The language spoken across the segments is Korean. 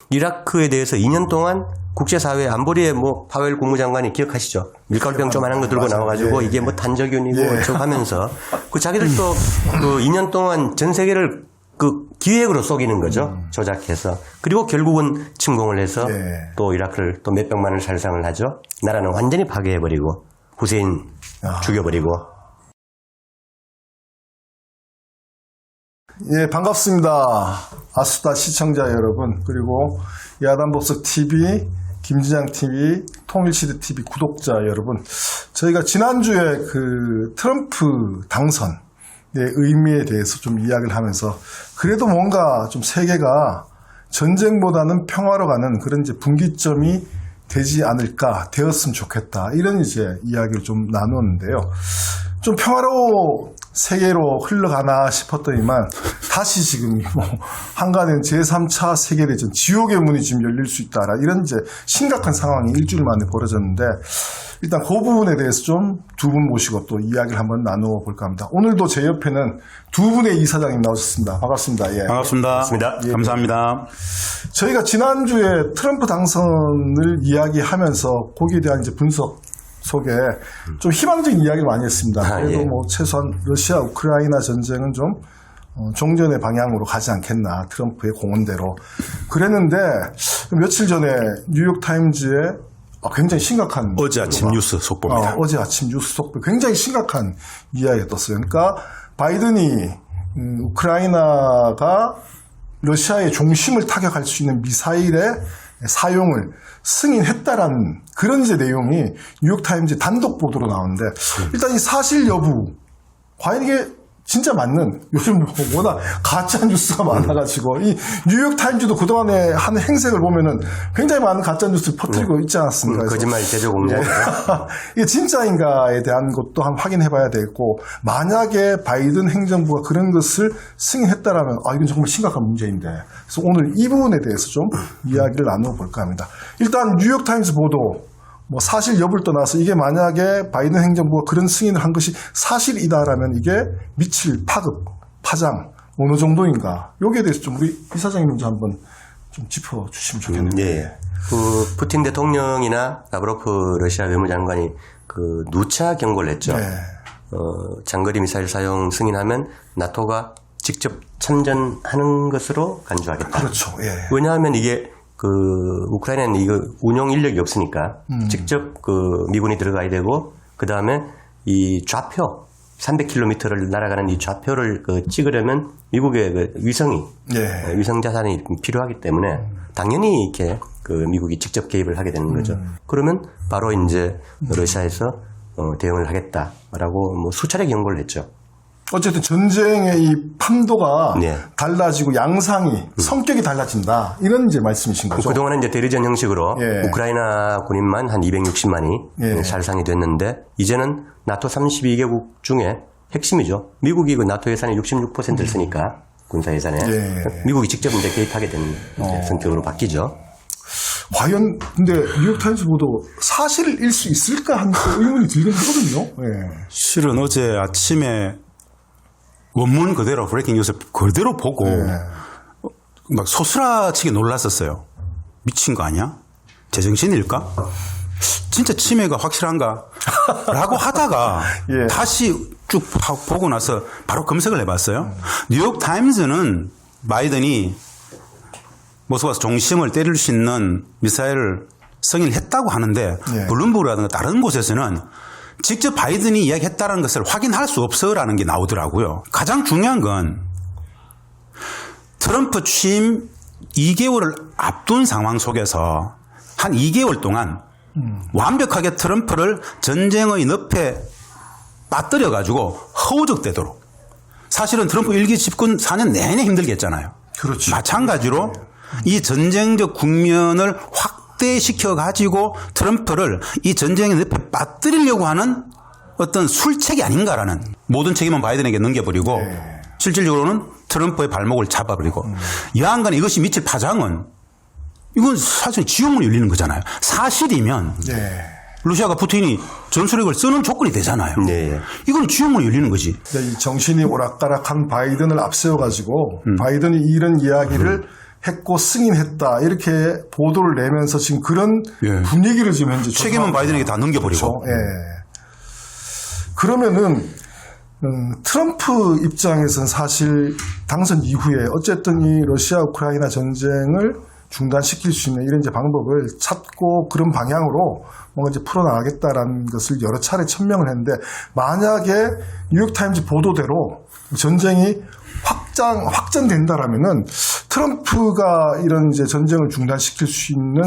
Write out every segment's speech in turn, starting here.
이라크에 대해서 2년 동안 국제사회 안보리의 뭐 파웰 국무장관이 기억하시죠? 밀가루병 조그만한 거 들고 나와가지고 이게 뭐 탄저균이고 어쩌고 하면서 그 자기들도 그 2년 동안 전 세계를 그 기획으로 속이는 거죠. 조작해서. 그리고 결국은 침공을 해서 또 이라크를 또 몇백만을 살상을 하죠. 나라는 완전히 파괴해버리고 후세인 죽여버리고. 예, 반갑습니다. 아수다 시청자 여러분, 그리고 야단법석 TV, 김진양 TV, 통일시대 TV 구독자 여러분. 저희가 지난주에 그 트럼프 당선의 의미에 대해서 좀 이야기를 하면서 그래도 뭔가 좀 세계가 전쟁보다는 평화로 가는 그런 이제 분기점이 되지 않을까, 되었으면 좋겠다. 이런 이제 이야기를 좀 나누었는데요. 좀 평화로워 세계로 흘러가나 싶었더니만 다시 지금 뭐 한간엔 제3차 세계대전 지옥의 문이 지금 열릴 수 있다라 이런 이제 심각한 상황이 일주일 만에 벌어졌는데 일단 그 부분에 대해서 좀 두 분 모시고 또 이야기를 한번 나누어 볼까 합니다. 오늘도 제 옆에는 두 분의 이사장님 나오셨습니다. 반갑습니다. 예. 반갑습니다. 반갑습니다. 예. 감사합니다. 저희가 지난주에 트럼프 당선을 이야기하면서 거기에 대한 이제 분석 속에 좀 희망적인 이야기를 많이 했습니다. 그래도 뭐 최소한 러시아 우크라이나 전쟁은 좀 종전의 방향으로 가지 않겠나, 트럼프의 공언대로 그랬는데 며칠 전에 뉴욕타임즈에 굉장히 심각한 어제 아침 뉴스 속보입니다. 어제 아침 뉴스 속보 굉장히 심각한 이야기가 떴어요. 그러니까 바이든이 우크라이나가 러시아의 중심을 타격할 수 있는 미사일의 사용을 승인했다라는 그런 이제 내용이 뉴욕타임즈 단독 보도로 나오는데 일단 이 사실 여부, 과연 이게 진짜 맞는, 요즘 워낙 가짜 뉴스가 많아가지고 이 뉴욕타임즈도 그동안에 한 행색을 보면은 굉장히 많은 가짜 뉴스를 퍼뜨리고 있지 않았습니까? 거짓말 제조 공작. 이게 진짜인가에 대한 것도 한번 확인해봐야 되겠고, 만약에 바이든 행정부가 그런 것을 승인했다라면 이건 정말 심각한 문제인데, 그래서 오늘 이 부분에 대해서 좀 이야기를 나눠볼까 합니다. 일단 뉴욕타임즈 보도, 뭐 사실 여부를 떠나서 이게 만약에 바이든 행정부가 그런 승인을 한 것이 사실이다라면 이게 미칠 파급, 파장 어느 정도인가, 여기에 대해서 좀 우리 이사장님 먼저 한번 좀 짚어주시면 좋겠네요. 예. 그 푸틴 대통령이나 라브로프 러시아 외무장관이 그 누차 경고를 했죠. 장거리 미사일 사용 승인하면 나토가 직접 참전하는 것으로 간주하겠다. 그렇죠. 예. 왜냐하면 이게 그 우크라이나는 이거 운용 인력이 없으니까 직접 그 미군이 들어가야 되고, 그 다음에 이 좌표 300km를 날아가는 이 좌표를 그 찍으려면 미국의 그 위성이 위성 자산이 필요하기 때문에 당연히 이렇게 그 미국이 직접 개입을 하게 되는 거죠. 그러면 바로 이제 러시아에서 대응을 하겠다라고 뭐 수차례 경고를 했죠. 어쨌든 전쟁의 이 판도가 달라지고 양상이 성격이 달라진다, 이런 이제 말씀이신 거죠. 그동안은 이제 대리전 형식으로 우크라이나 군인만 한 260만이 살상이 됐는데, 이제는 나토 32개국 중에 핵심이죠. 미국이 그 나토 예산의 66%를 쓰니까 군사 예산에 미국이 직접 이제 개입하게 되는 이제 성격으로 바뀌죠. 과연 근데 뉴욕타임스 보도 사실일 수 있을까 하는 의문이 들긴 하거든요. 실은 어제 아침에 원문 그대로 브레이킹 뉴스 그대로 보고 막 소스라치게 놀랐었어요. 미친 거 아니야? 제정신일까? 진짜 치매가 확실한가? 라고 하다가 다시 쭉 보고 나서 바로 검색을 해봤어요. 뉴욕타임즈는 바이든이 모스크바에서 중심을 때릴 수 있는 미사일을 승인했다고 하는데 블룸버그라든가 다른 곳에서는 직접 바이든이 이야기했다는 것을 확인할 수 없어라는 게 나오더라고요. 가장 중요한 건 트럼프 취임 2개월을 앞둔 상황 속에서 한 2개월 동안 완벽하게 트럼프를 전쟁의 늪에 빠뜨려가지고 허우적대도록, 사실은 트럼프 1기 집권 4년 내내 힘들게 했잖아요. 그렇죠. 마찬가지로 이 전쟁적 국면을 확대시켜가지고 트럼프를 이 전쟁의 늪에 빠뜨리려고 하는 어떤 술책이 아닌가라는, 모든 책임은 바이든에게 넘겨버리고 실질적으로는 트럼프의 발목을 잡아버리고 여하간에 이것이 미칠 파장은, 이건 사실 지옥문이 열리는 거잖아요. 사실이면 러시아가 푸틴이 전술핵을 쓰는 조건이 되잖아요. 이건 지옥문이 열리는 거지. 이 정신이 오락가락한 바이든을 앞세워가지고 바이든이 이런 이야기를 했고 승인했다 이렇게 보도를 내면서 지금 그런 예. 분위기를 지금 현재 책임은 바이든에게 다 넘겨버리고. 그렇죠. 예. 그러면은 트럼프 입장에서는 사실 당선 이후에 어쨌든 이 러시아 우크라이나 전쟁을 중단시킬 수 있는 이런 이제 방법을 찾고 그런 방향으로 뭔가 이제 풀어나가겠다라는 것을 여러 차례 천명을 했는데 만약에 뉴욕타임즈 보도대로 전쟁이 확전된다라면은 트럼프가 이런 이제 전쟁을 중단시킬 수 있는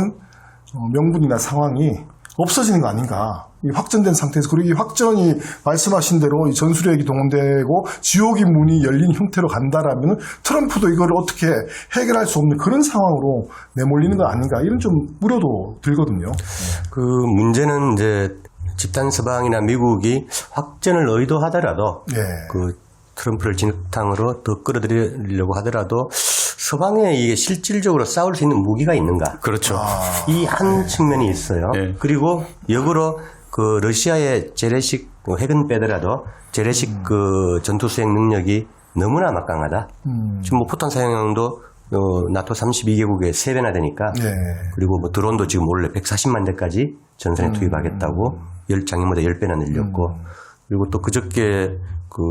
명분이나 상황이 없어지는 거 아닌가. 이 확전된 상태에서 그리고 이 확전이 말씀하신 대로 이 전술핵이 동원되고 지옥의 문이 열린 형태로 간다라면 트럼프도 이걸 어떻게 해결할 수 없는 그런 상황으로 내몰리는 거 아닌가 이런 좀 우려도 들거든요. 그 문제는 이제 집단 서방이나 미국이 확전을 의도하더라도 예. 그 트럼프를 진흙탕으로 더 끌어들이려고 하더라도 서방에 이게 실질적으로 싸울 수 있는 무기가 있는가? 그렇죠. 이 한 측면이 있어요. 예. 그리고 역으로 그 러시아의 재래식 핵은 빼더라도 재래식 그 전투 수행 능력이 너무나 막강하다. 지금 뭐 포탄 사용량도 나토 32개국의 3배나 되니까. 예. 그리고 뭐 드론도 지금 원래 140만 대까지 전선에 투입하겠다고 작년보다 10배나 늘렸고. 그리고 또 그저께 그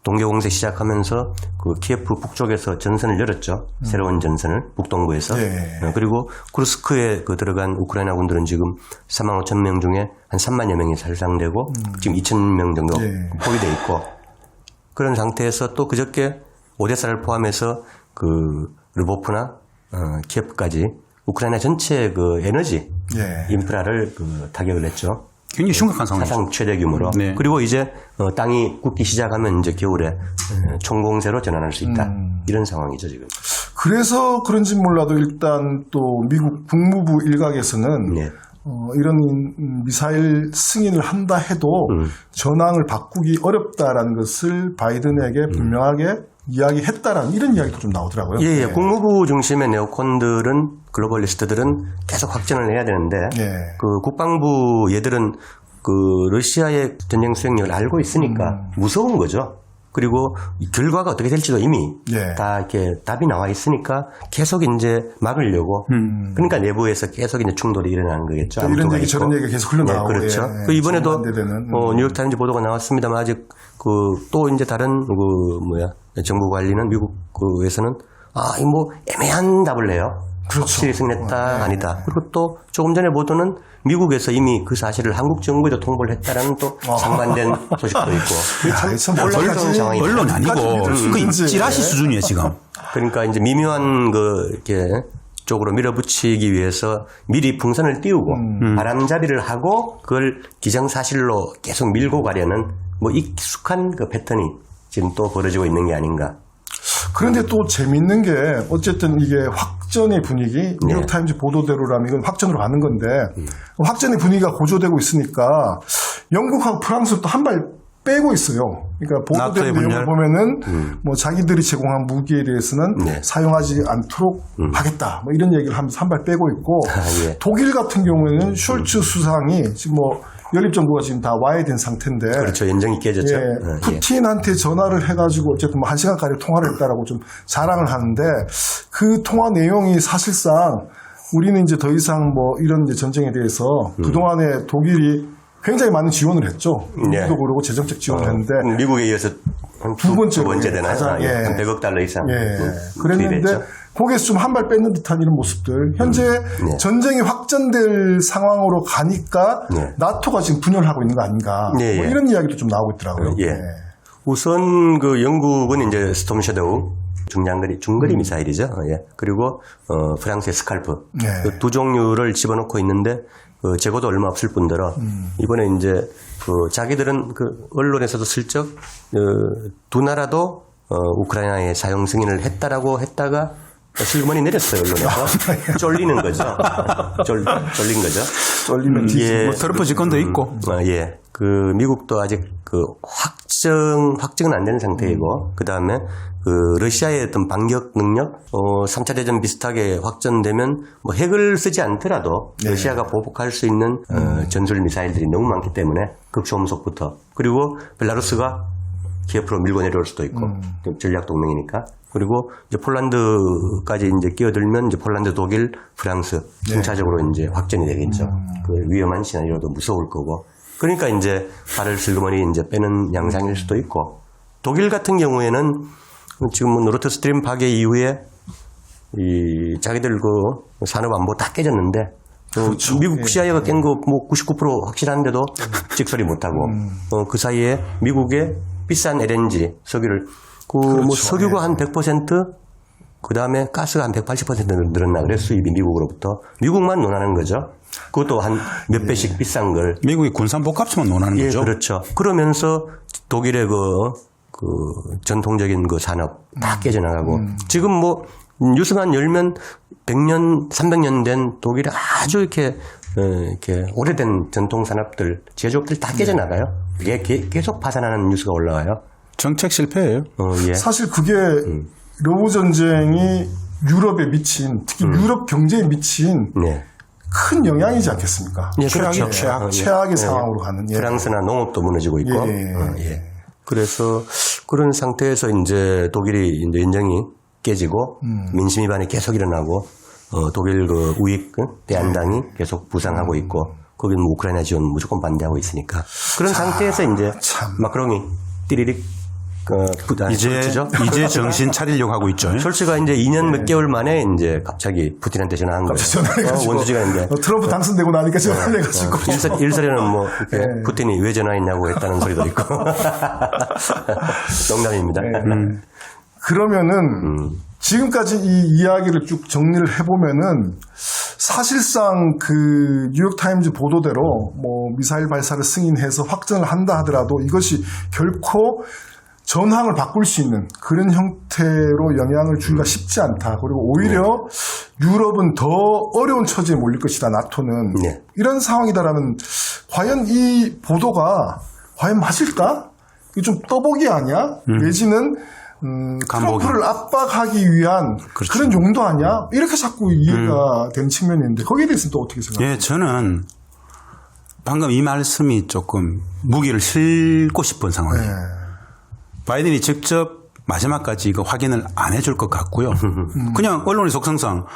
동계공세 시작하면서 그 키예프 북쪽에서 전선을 열었죠. 새로운 전선을 북동부에서. 예. 그리고 쿠르스크에 그 들어간 우크라이나 군들은 지금 4만 5천 명 중에 한 3만여 명이 살상되고 지금 2천 명 정도 예. 포위돼 있고 그런 상태에서 또 그저께 오데사를 포함해서 그 르보프나 키예프까지 우크라이나 전체 그 에너지 예. 인프라를 그 타격을 했죠. 굉장히 심각한 상황이죠. 사상 최대 규모로. 네. 그리고 이제 땅이 굳기 시작하면 이제 겨울에 총공세로 전환할 수 있다. 이런 상황이죠 지금. 그래서 그런지 몰라도 일단 또 미국 국무부 일각에서는 네. 이런 미사일 승인을 한다 해도 전황을 바꾸기 어렵다라는 것을 바이든에게 분명하게 이야기했다라는 이런 이야기도 좀 나오더라고요. 예, 예. 국무부 중심의 네오콘들은 글로벌리스트들은 계속 확전을 해야 되는데 예. 그 국방부 얘들은 그 러시아의 전쟁 수행력을 알고 있으니까 무서운 거죠. 그리고 이 결과가 어떻게 될지도 이미 예. 다 이렇게 답이 나와 있으니까 계속 이제 막으려고. 그러니까 내부에서 계속 이제 충돌이 일어나는 거겠죠. 이런 암투가 얘기 있고. 저런 얘기가 계속 흘러나오고. 네, 그렇죠. 예. 그 이번에도 정반대되는. 뉴욕타임즈 보도가 나왔습니다만 아직 그 또 이제 다른 정부 관리는 미국에서는 이 뭐 애매한 답을 내요. 그렇죠. 확실히 승리했다 아니다. 그리고 또 조금 전에 보도는 미국에서 이미 그 사실을 한국 정부에도 통보를 했다라는 또 상반된 소식도 있고. 참 혼란스러운 상황이. 언론 아니고 그 있는지. 찌라시 수준이에요 지금. 그러니까 이제 미묘한 그 이렇게 쪽으로 밀어붙이기 위해서 미리 풍선을 띄우고 바람잡이를 하고 그걸 기정사실로 계속 밀고 가려는 뭐 익숙한 그 패턴이 지금 또 벌어지고 있는 게 아닌가. 그런데 또 재밌는 게 어쨌든 이게 확전의 분위기 뉴욕타임즈 보도대로라면 이건 확전으로 가는 건데 확전의 분위기가 고조되고 있으니까 영국하고 프랑스도 한 발 빼고 있어요. 그러니까 보도된 나토의 내용을 분열? 보면은 뭐 자기들이 제공한 무기에 대해서는 네. 사용하지 않도록 하겠다. 뭐 이런 얘기를 하면서 한 발 빼고 있고 예. 독일 같은 경우에는 숄츠 수상이 지금 뭐 연립정부가 지금 다 와야 된 상태인데 그렇죠. 연정이 깨졌죠. 예, 푸틴한테 전화를 해가지고 어쨌든 뭐 1시간까지 통화를 했다라고 좀 자랑을 하는데 그 통화 내용이 사실상 우리는 이제 더 이상 뭐 이런 이제 전쟁에 대해서 그동안에 독일이 굉장히 많은 지원을 했죠. 예. 미국도 그러고 재정적 지원을 했는데 미국에 이어서 한 두 번째 되나요? 가장, 예. 한 100억 달러 이상. 그랬는데 투입했죠. 거기에서 좀 한 발 뺏는 듯한 이런 모습들. 현재 네. 전쟁이 확전될 상황으로 가니까 네. 나토가 지금 분열하고 있는 거 아닌가. 네, 뭐 예. 이런 이야기도 좀 나오고 있더라고요. 예. 우선 그 영국은 이제 스톰 섀도우 중거리 미사일이죠. 예. 그리고 프랑스의 스칼프 네. 그 두 종류를 집어넣고 있는데 재고도 얼마 없을 뿐더러 이번에 이제 자기들은 그 언론에서도 슬쩍 두 나라도 우크라이나에 사용 승인을 했다라고 했다가 슬그머니 내렸어요 언론에서. 쫄리는 거죠. 쫄린 거죠. 쫄리면 뒤집어. 뭐 트럼프 집권도 있고. 예. 그 미국도 아직 그 확정은 안 된 상태이고 그 다음에 그 러시아의 어떤 반격 능력 3차 대전 비슷하게 확전되면 뭐 핵을 쓰지 않더라도 러시아가 보복할 수 있는 전술 미사일들이 너무 많기 때문에 극초음속부터 그리고 벨라루스가 키예프로 밀고 내려올 수도 있고 전략 동맹이니까 그리고 이제 폴란드까지 이제 끼어들면 이제 폴란드, 독일, 프랑스 순차적으로 이제 확전이 되겠죠. 그 위험한 시나리오도 무서울 거고. 그러니까 이제 발을 슬그머니 이제 빼는 양상일 수도 있고. 독일 같은 경우에는 지금 뭐 노르트 스트림 파괴 이후에 이 자기들 그 산업 안보 다 깨졌는데 그렇죠. 미국 CIA가 깬 거 뭐 99% 확실한데도 찍소리 못하고 그 사이에 미국의 비싼 LNG 석유를 뭐 석유가 한 100%, 그 다음에 가스가 한 180% 늘었나 그래 수입이 미국으로부터. 미국만 논하는 거죠. 그것도 한 몇 배씩 비싼 걸. 미국이 군산 복합체만 논하는 예, 거죠. 그렇죠. 그러면서 독일의 그 전통적인 그 산업 다 깨져나가고 지금 뭐 뉴스만 열면 100년, 300년 된 독일의 아주 이렇게 오래된 전통 산업들, 제조업들 다 깨져나가요. 이게 계속 파산하는 뉴스가 올라와요. 정책 실패예요. 예. 사실 그게 러브 전쟁이 유럽에 미친, 특히 유럽 경제에 미친 네. 큰 영향이지 않겠습니까? 예, 그렇죠. 최악의 예. 상황으로 가는. 예. 프랑스나 농업도 무너지고 있고. 예. 그래서 그런 상태에서 이제 독일이 이제 인정이 깨지고 민심 위반이 계속 일어나고 독일 그 우익 대안당이 계속 부상하고 있고 거기는 뭐 우크라이나 지원 무조건 반대하고 있으니까 그런 상태에서 이제 마크롱이 띠리릭 이제 정신 차리려고 하고 있죠. 솔츠가 이제 2년 몇 개월 만에 이제 갑자기 푸틴한테 전화한 거예요. 원수지가 이제 트럼프 당선되고 나니까 전화를 해가지고 일설에는 뭐 이렇게 푸틴이 왜 전화했냐고 했다는 소리도 있고 농담입니다. 그러면은 지금까지 이 이야기를 쭉 정리를 해보면은 사실상 그 뉴욕타임즈 보도대로 뭐 미사일 발사를 승인해서 확전을 한다 하더라도 이것이 결코 전황을 바꿀 수 있는 그런 형태로 영향을 주기가 쉽지 않다. 그리고 오히려 유럽은 더 어려운 처지에 몰릴 것이다. 나토는. 네. 이런 상황이다라면 과연 이 보도가 과연 맞을까? 이게 좀 떠보기 아니야? 내지는 트럼프를 압박하기 위한 그렇죠. 그런 용도 아니야? 이렇게 자꾸 이해가 되는 측면이 있는데 거기에 대해서는 또 어떻게 생각하세요? 예, 저는 방금 이 말씀이 조금 무기를 실고 싶은 상황이에요. 바이든이 직접 마지막까지 이거 확인을 안 해줄 것 같고요. 그냥 언론의 속성상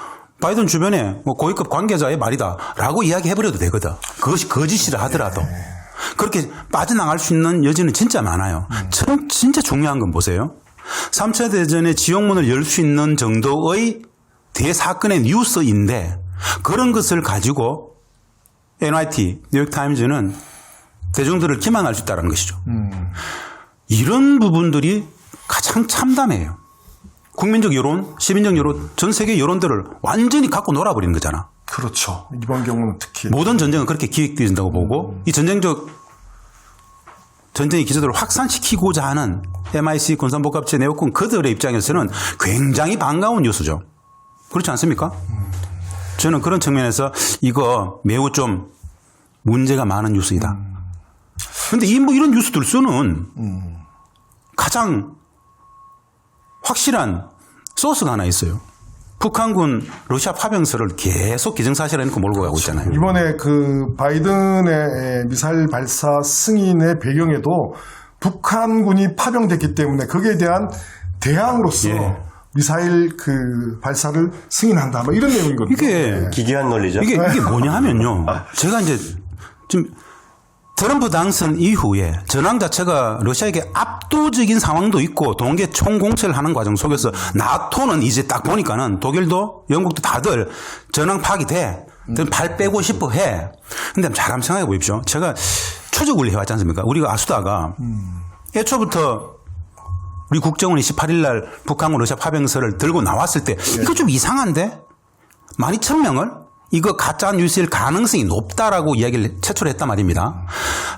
바이든 주변에 뭐 고위급 관계자의 말이다라고 이야기해버려도 되거든. 그것이 거짓이라 하더라도. 그렇게 빠져나갈 수 있는 여지는 진짜 많아요. 진짜 중요한 건 보세요. 3차 대전의 지옥문을 열 수 있는 정도의 대사건의 뉴스인데 그런 것을 가지고 NYT, 뉴욕타임즈는 대중들을 기만할 수 있다는 것이죠. 이런 부분들이 가장 참담해요. 국민적 여론, 시민적 여론, 전 세계 여론들을 완전히 갖고 놀아버리는 거잖아. 그렇죠. 이번 경우는 특히. 모든 전쟁은 그렇게 기획되어진다고 보고 이 전쟁의 기조들을 확산시키고자 하는 MIC 군산복합체 내국군 그들의 입장에서는 굉장히 반가운 뉴스죠. 그렇지 않습니까? 저는 그런 측면에서 이거 매우 좀 문제가 많은 뉴스이다. 그런데 이런 뉴스들 쓰는 가장 확실한 소스가 하나 있어요. 북한군 러시아 파병설을 계속 기정사실화 해놓고 몰고 가고 있잖아요. 이번에 그 바이든의 미사일 발사 승인의 배경에도 북한군이 파병됐기 때문에 거기에 대한 대항으로서 미사일 그 발사를 승인한다. 뭐 이런 내용이거든요. 이게 기괴한 논리죠. 이게 뭐냐 하면요. 제가 이제 좀 트럼프 당선 이후에 전황 자체가 러시아에게 압도적인 상황도 있고 동계 총공세를 하는 과정 속에서 나토는 이제 딱 보니까는 독일도 영국도 다들 전황 파악이 돼. 발 빼고 싶어 해. 근데 잘 한번 생각해 보십시오. 제가 추적을 해왔지 않습니까? 우리가 아수다가 애초부터 우리 국정원이 18일 날 북한군 러시아 파병설을 들고 나왔을 때 이거 좀 이상한데? 12,000명을 이거 가짜 뉴스일 가능성이 높다라고 이야기를 최초로 했단 말입니다.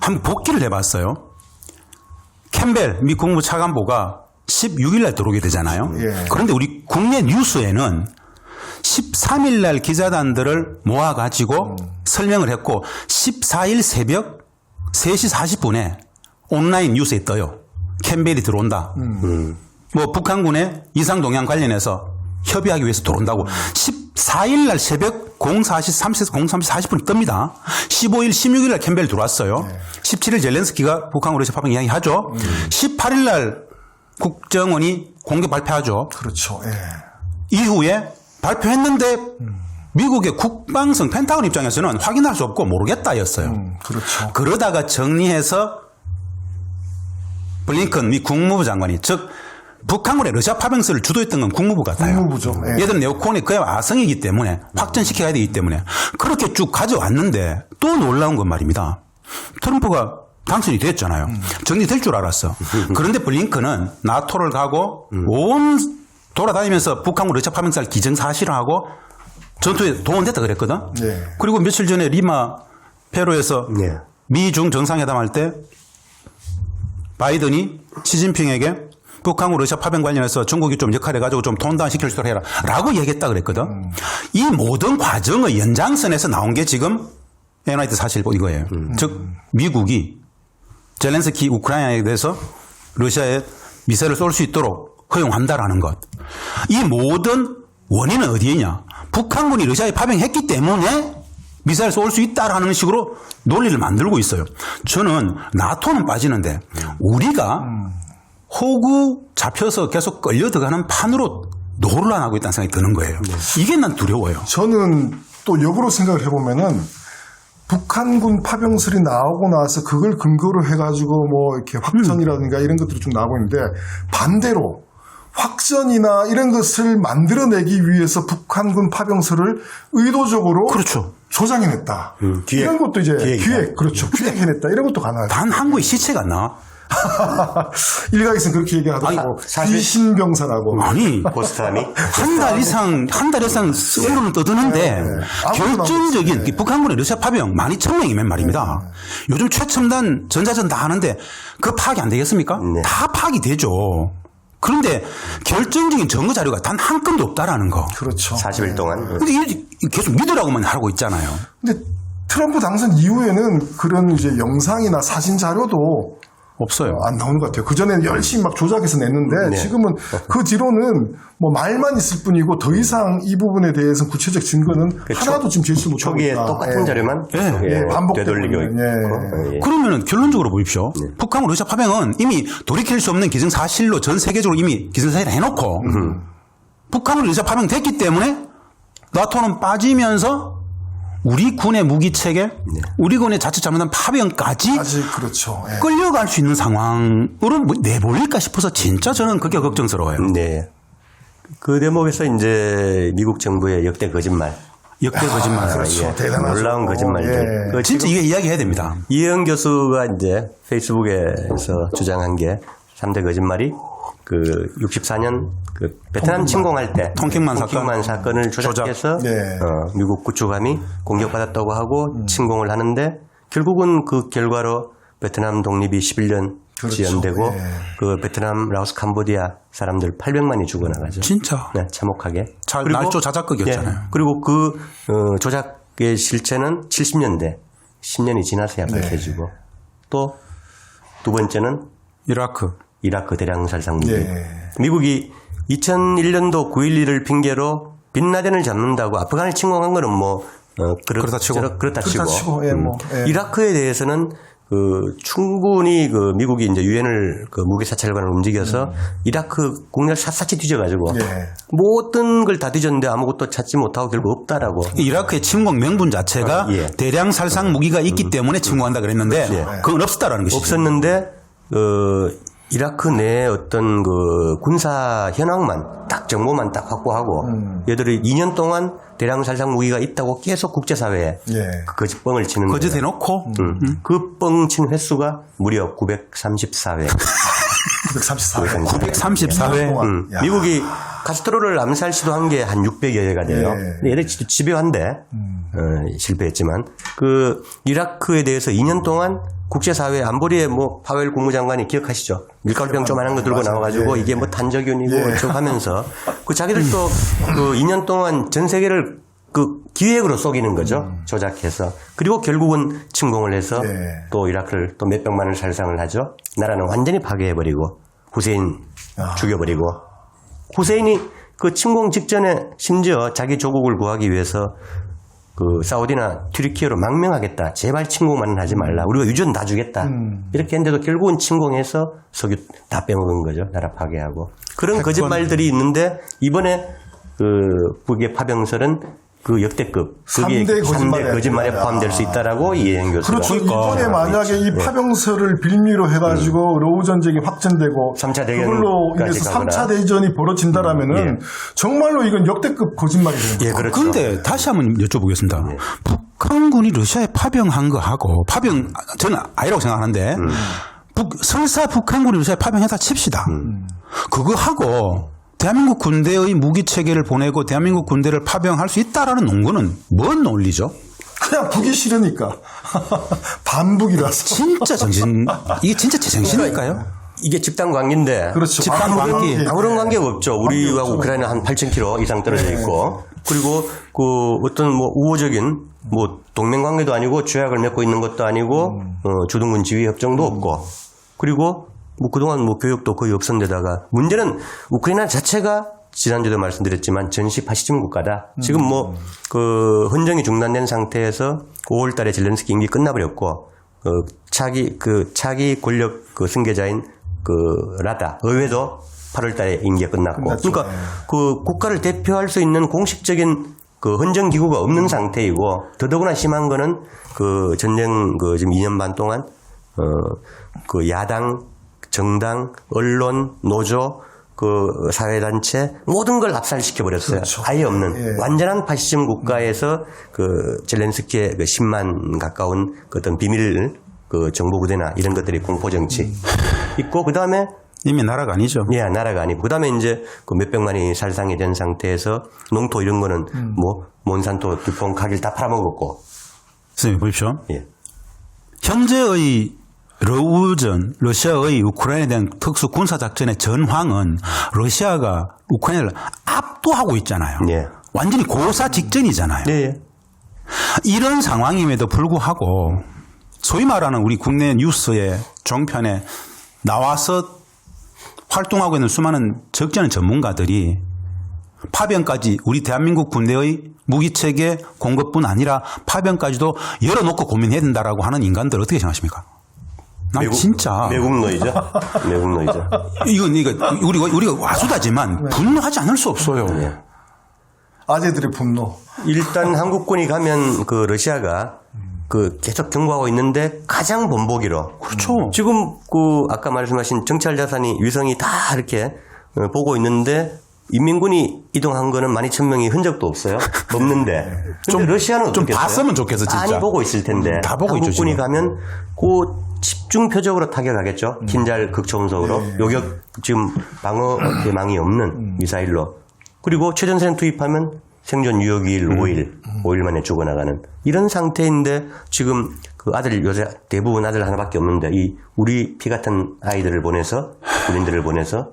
한번 복기를 해봤어요. 캠벨 미 국무부 차관보가 16일 날 들어오게 되잖아요. 그런데 우리 국내 뉴스에는 13일 날 기자단들을 모아가지고 설명을 했고 14일 새벽 3시 40분에 온라인 뉴스에 떠요. 캠벨이 들어온다. 뭐 북한군의 이상동향 관련해서 협의하기 위해서 들어온다고 14일 날 새벽 04시 40분 뜹니다. 15일, 16일 날 캠벨 들어왔어요. 17일 젤렌스키가 북한으로 파병 이야기하죠. 18일 날 국정원이 공개 발표하죠. 그렇죠. 예. 이후에 발표했는데 미국의 국방성 펜타곤 입장에서는 확인할 수 없고 모르겠다였어요. 그렇죠. 그러다가 정리해서 블링컨 미 국무부 장관이 즉 북한군의 러시아 파병설을 주도했던 건 국무부 같아요. 국무부죠. 예. 얘들은 네오콘이 그야 아성이기 때문에 확전시켜야 되기 때문에 그렇게 쭉 가져왔는데 또 놀라운 건 말입니다. 트럼프가 당선이 됐잖아요. 정리될 줄 알았어. 그런데 블링컨은 나토를 가고 온 돌아다니면서 북한군 러시아 파병설 기정사실을 하고 전투에 동원됐다 그랬거든. 네. 그리고 며칠 전에 리마 페루에서 네. 미중 정상회담할 때 바이든이 시진핑에게 북한군 러시아 파병 관련해서 중국이 좀 역할해가지고 좀 톤다운 시킬 수 있도록 해라 라고 얘기했다 그랬거든. 이 모든 과정의 연장선에서 나온 게 지금 NYT 사실보 이거예요. 즉 미국이 젤렌스키 우크라이나에 대해서 러시아에 미사일을 쏠 수 있도록 허용한다라는 것. 이 모든 원인은 어디에 있냐. 북한군이 러시아에 파병했기 때문에 미사일 쏠 수 있다라는 식으로 논리를 만들고 있어요. 저는 나토는 빠지는데 우리가 호구 잡혀서 계속 끌려 들어가는 판으로 노를 안 하고 있다는 생각이 드는 거예요. 이게 난 두려워요. 저는 또 역으로 생각을 해보면은 북한군 파병설이 나오고 나서 그걸 근거로 해가지고 뭐 이렇게 확전이라든가 이런 것들이 좀 나오고 있는데 반대로 확전이나 이런 것을 만들어내기 위해서 북한군 파병설을 의도적으로 그렇죠. 조장해냈다. 기획, 이런 것도 이제 기획이다. 그렇죠. 기획해냈다. 이런 것도 가능하죠. 단 한 구의 시체가 안 나와. 일각에서는 그렇게 얘기하더라고. 사실- 귀신병사라고. 아니 포스트함이 한 달 이상 오르는 떠드는데 아무도 결정적인 북한군의 러시아 파병 12,000명이면 말입니다. 요즘 최첨단 전자전 다 하는데 그 파악이 안 되겠습니까? 네. 다 파악이 되죠. 그런데 결정적인 증거 자료가 단 한 건도 없다라는 거. 그렇죠. 40일 동안 근데 이게 계속 믿으라고만 하고 있잖아요. 근데 트럼프 당선 이후에는 그런 이제 영상이나 사진 자료도 없어요. 안 나오는 것 같아요. 그전에는 열심히 막 조작해서 냈는데 네. 지금은 그 뒤로는 뭐 말만 있을 뿐이고 더 이상 이 부분에 대해서 구체적 증거는 하나도 지금 제시 못하고 초기에 있다. 똑같은 예. 자료만 예. 되돌리고 반복되고 있고 있는, 예. 그러면은 결론적으로 보십시오. 북한군 러시아 파병은 이미 돌이킬 수 없는 기정사실로 전 세계적으로 이미 기정사실을 해놓고 북한군 러시아 파병 됐기 때문에 나토는 빠지면서 우리 군의 무기체계, 우리 군의 자칫 잘못한 파병까지 아직 그렇죠. 예. 끌려갈 수 있는 상황으로 내몰릴까 싶어서 진짜 저는 그게 걱정스러워요. 네. 그 대목에서 이제 미국 정부의 역대 거짓말. 역대 거짓말. 그렇죠. 대단하죠. 놀라운 거짓말들. 예. 그 진짜 이거 이야기해야 됩니다. 이혜영 교수가 이제 페이스북에서 주장한 게 3대 거짓말이 그 64년 그 베트남 침공할 때 통킹만 사건을 조작해서 네. 미국 구축함이 공격받았다고 하고 침공을 하는데 결국은 그 결과로 베트남 독립이 11년 그렇죠. 지연되고 예. 그 베트남, 라오스, 캄보디아 사람들 800만이 죽어나가죠. 진짜. 네, 참혹하게. 날조 자작극이었잖아요. 예, 그리고 그 조작의 실체는 70년대 10년이 지나서야 밝혀지고 또 두 번째는 이라크 대량살상 무기. 예. 미국이 2001년도 9.11을 핑계로 빈라덴을 잡는다고 아프간을 침공한 거는 뭐 그렇다 치고. 그렇다 치고. 예, 뭐, 예. 이라크에 대해서는 충분히 미국이 이제 유엔을 무기 사찰관을 움직여서 이라크 국내를 샅샅이 뒤져가지고 예. 모든 걸 다 뒤졌는데 아무것도 찾지 못하고 결국 없다라고. 이라크의 침공 명분 자체가 예. 대량 살상 무기가 있기 때문에 침공한다 그랬는데 그건 없었다라는 것이죠. 없었는데 이라크 내에 어떤 군사 현황만 딱 정보만 딱 확보하고 얘들이 2년 동안 대량 살상 무기가 있다고 계속 국제사회에 예. 거짓 뻥을 치는 거예요. 거짓해놓고 그 뻥 친 횟수가 무려 934회. 934회. 934회. 야. 미국이 카스트로를 암살 시도한 게 한 600여 회가 돼요. 예. 근데 얘들 집요한데 실패했지만 그 이라크에 대해서 2년 동안 국제사회 안보리의 파웰 국무장관이 기억하시죠? 밀가루병 조그만한 거 들고 나와가지고 예. 이게 탄저균이고 예. 어쩌고 하면서 자기들도 2년 동안 전 세계를 기획으로 속이는 거죠. 조작해서. 그리고 결국은 침공을 해서 예. 또 이라크를 또 몇백만을 살상을 하죠. 나라는 완전히 파괴해버리고 후세인 죽여버리고 후세인이 그 침공 직전에 심지어 자기 조국을 구하기 위해서 그 사우디나 튀르키예로 망명하겠다. 제발 침공만 하지 말라. 우리가 유전 다 주겠다. 이렇게 했는데도 결국은 침공해서 석유 다 빼먹은 거죠. 나라 파괴하고. 그런 거짓말들이 있는데 이번에 그 북의 파병설은 그 역대급 그게 3대 거짓말에 포함될 수 있다라고 이해행 교수가. 그렇죠. 이번에 만약에 이 파병설을 빌미로 해가지고 러우 전쟁이 확전되고 3차 그걸로 인해서 3차 대전이 벌어진다라면은 정말로 이건 역대급 거짓말이 되는 거예요. 예, 그렇죠. 그런데 다시 한번 여쭤보겠습니다. 북한군이 러시아에 파병한 거하고 저는 아니라고 생각하는데 설사 북한군이 러시아에 파병했다 칩시다. 그거하고 대한민국 군대의 무기 체계를 보내고 대한민국 군대를 파병할 수 있다라는 논거는 뭔 논리죠? 그냥 북이 싫으니까. 반북이라서. 진짜 이게 진짜 제정신일까요? 이게 집단 관계인데. 그렇죠. 집단 관계. 아무런 관계가 없죠. 우리하고 우크라이나 한 8,000km 이상 떨어져 있고. 그리고 그 어떤 뭐 우호적인 뭐 동맹 관계도 아니고 조약을 맺고 있는 것도 아니고 주둔군 지휘 협정도 없고. 그리고 뭐 그동안 뭐 교육도 거의 없었는데다가 문제는 우크라이나 자체가 지난주에도 말씀드렸지만 전시 파시즘 국가다. 지금 뭐 그 헌정이 중단된 상태에서 5월 달에 젤렌스키 임기 끝나버렸고 차기 권력 그 승계자인 그 라다 의회도 8월 달에 임기가 끝났고. 끝났죠. 그러니까 그 국가를 대표할 수 있는 공식적인 그 헌정 기구가 없는 상태이고 더더구나 심한 거는 그 전쟁 그 지금 2년 반 동안 그 야당 정당, 언론, 노조, 그 사회단체 모든 걸 압살시켜 버렸어요. 그렇죠. 아예 없는 예. 완전한 파시즘 국가에서 그 젤렌스키의 그 10만 가까운 그 어떤 비밀 그 정보 부대나 이런 것들이 공포 정치 있고 그 다음에 이미 나라가 아니죠. 예, 나라가 아니고 그 다음에 이제 그 몇백만이 살상이 된 상태에서 농토 이런 거는 뭐 몬산토, 듀퐁, 카길 다 팔아먹었고. 선생님 보십시오. 예. 현재의 러시아의 우크라이나에 대한 특수 군사작전의 전황은 러시아가 우크라이나를 압도하고 있잖아요. 예. 완전히 고사 직전이잖아요. 예. 이런 상황임에도 불구하고 소위 말하는 우리 국내 뉴스의 종편에 나와서 활동하고 있는 수많은 적잖은 전문가들이 파병까지 우리 대한민국 군대의 무기체계 공급뿐 아니라 파병까지도 열어놓고 고민해야 된다라고 하는 인간들 어떻게 생각하십니까? 난 진짜 매국노이죠. 매국노이죠. 이건 우리가 와수다지만 분노하지 않을 수 없어요. 예. 아재들의 분노. 일단 한국군이 가면 그 러시아가 그 계속 경고하고 있는데 가장 본보기로. 그렇죠. 지금 그 아까 말씀하신 정찰 자산이 위성이 다 이렇게 보고 있는데 인민군이 이동한 거는 12,000명이 흔적도 없어요. 없는데. 좀 근데 러시아는 좀 어떻겠어요? 봤으면 좋겠어, 진짜. 많이 보고 있을 텐데. 다 보고 있죠, 한국군이 지금. 가면 그 집중 표적으로 타격하겠죠. 킨잘 극초음속으로. 요격 지금 방어 대망이 없는 미사일로. 그리고 최전線투입하면 생존 유효기일 5일 만에 죽어나가는 이런 상태인데 지금 그 아들 요새 대부분 아들 하나밖에 없는데 이 우리 피 같은 아이들을 보내서 군인들을 보내서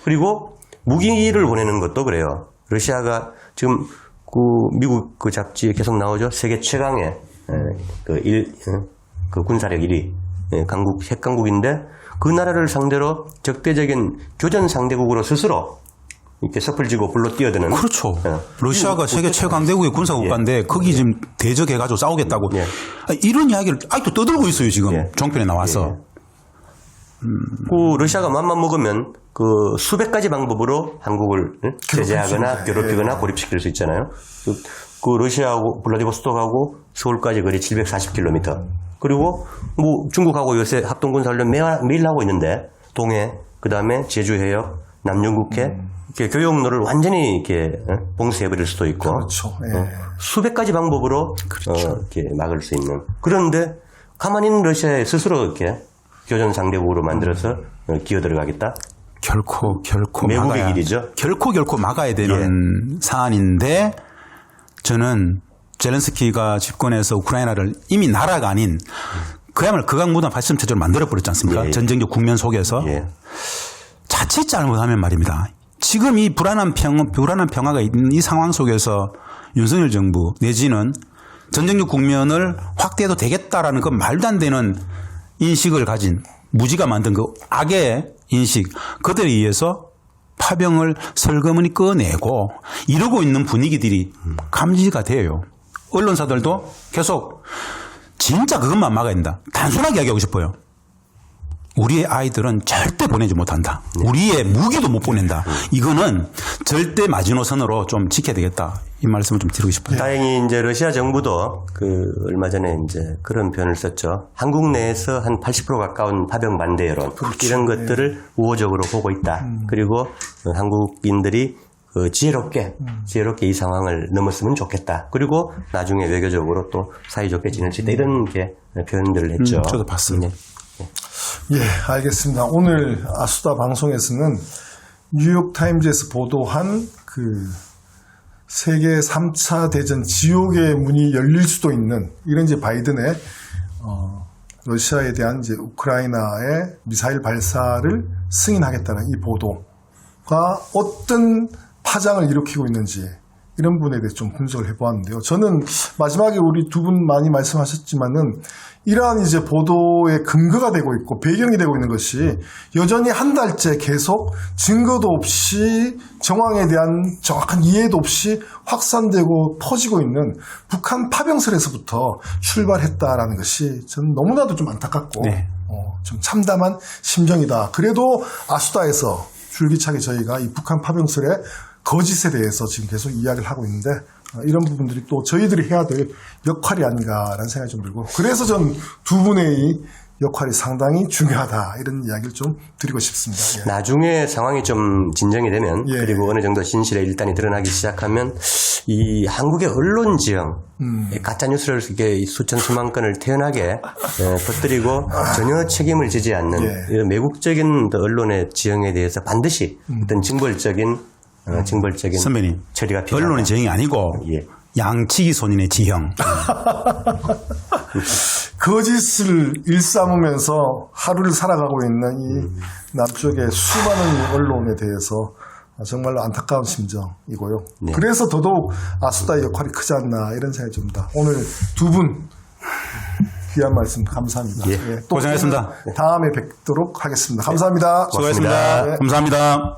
그리고 무기를 보내는 것도 그래요. 러시아가 지금 그 미국 그 잡지에 계속 나오죠. 세계 최강의 그 군사력 1위 강국 핵강국인데 그 나라를 상대로 적대적인 교전 상대국으로 스스로 이렇게 섭을 지고 불러 뛰어드는. 그렇죠. 예. 러시아가 세계 최강대국의 군사국가인데 거기 지금 대적해가지고 싸우겠다고 예. 이런 이야기를 아직도 떠들고 있어요 지금 예. 종편에 나와서. 그 러시아가 맘만 먹으면 그 수백 가지 방법으로 한국을 제재하거나 괴롭히거나 고립시킬 수 있잖아요. 그 러시아하고 블라디보스톡하고 서울까지 거리 740km. 그리고 뭐 중국하고 요새 합동군사훈련 매일 하고 있는데 동해 그다음에 제주해역 남영국해 이렇게 교역로를 완전히 이렇게 봉쇄해버릴 수도 있고. 그렇죠. 예. 수백 가지 방법으로 이렇게 막을 수 있는. 그런데 가만히 있는 러시아에 스스로 이렇게 교전 상대국으로 만들어서 기어들어가겠다. 결코 매국의 막아야, 길이죠. 결코 막아야 되는 사안인데 저는 젤렌스키가 집권해서 우크라이나를 이미 나라가 아닌 그야말로 극악무도한 파시즘 체제를 만들어버렸지 않습니까? 예. 전쟁적 국면 속에서. 예. 자칫 잘못하면 말입니다. 지금 이 불안한 평화가 있는 이 상황 속에서 윤석열 정부 내지는 전쟁적 국면을 확대해도 되겠다라는 그 말도 안 되는 인식을 가진 무지가 만든 그 악의 인식 그들에 의해서 파병을 설거머니 꺼내고 이러고 있는 분위기들이 감지가 돼요. 언론사들도 계속 진짜 그것만 막아야 된다. 단순하게 이야기하고 싶어요. 우리의 아이들은 절대 보내지 못한다. 우리의 무기도 못 보낸다. 이거는 절대 마지노선으로 좀 지켜야 되겠다. 이 말씀을 좀 드리고 싶어요. 다행히 이제 러시아 정부도 얼마 전에 이제 그런 표현을 썼죠. 한국 내에서 한 80% 가까운 파병 반대 여론 이런 것들을 우호적으로 보고 있다. 그리고 한국인들이 지혜롭게 이 상황을 넘었으면 좋겠다. 그리고 나중에 외교적으로 또 사이좋게 지낼 수 있다. 이런 게 표현들을 했죠. 저도 봤습니다. 예, 알겠습니다. 오늘 아수다 방송에서는 뉴욕타임즈에서 보도한 그 세계 3차 대전 지옥의 문이 열릴 수도 있는 이런 이제 바이든의 러시아에 대한 이제 우크라이나의 미사일 발사를 승인하겠다는 이 보도가 어떤 파장을 일으키고 있는지 이런 부분에 대해서 좀 분석을 해보았는데요. 저는 마지막에 우리 두 분 많이 말씀하셨지만은 이러한 이제 보도의 근거가 되고 있고 배경이 되고 있는 것이 여전히 한 달째 계속 증거도 없이 정황에 대한 정확한 이해도 없이 확산되고 퍼지고 있는 북한 파병설에서부터 출발했다라는 것이 저는 너무나도 좀 안타깝고 네. 좀 참담한 심정이다. 그래도 아수다에서 줄기차게 저희가 이 북한 파병설의 거짓에 대해서 지금 계속 이야기를 하고 있는데 이런 부분들이 또 저희들이 해야 될 역할이 아닌가라는 생각이 좀 들고 그래서 전 두 분의 이 역할이 상당히 중요하다 이런 이야기를 좀 드리고 싶습니다. 예. 나중에 상황이 좀 진정이 되면 예. 그리고 어느 정도 진실의 일단이 드러나기 시작하면 이 한국의 언론 지형 가짜 뉴스를 이렇게 수천 수만 건을 태연하게 퍼뜨리고 전혀 책임을 지지 않는 예. 이런 매국적인 언론의 지형에 대해서 반드시 어떤 징벌적인 선배님, 처리가 필요하다. 언론의 지형이 아니고 예. 양치기 손인의 지형. 거짓을 일삼으면서 하루를 살아가고 있는 이 남쪽의 수많은 언론에 대해서 정말로 안타까운 심정이고요. 네. 그래서 더더욱 아수다의 역할이 크지 않나 이런 생각이 듭니다. 오늘 두 분 귀한 말씀 감사합니다. 예. 또 고생하셨습니다. 다음에 뵙도록 하겠습니다. 감사합니다. 수고하셨습니다. 네. 감사합니다.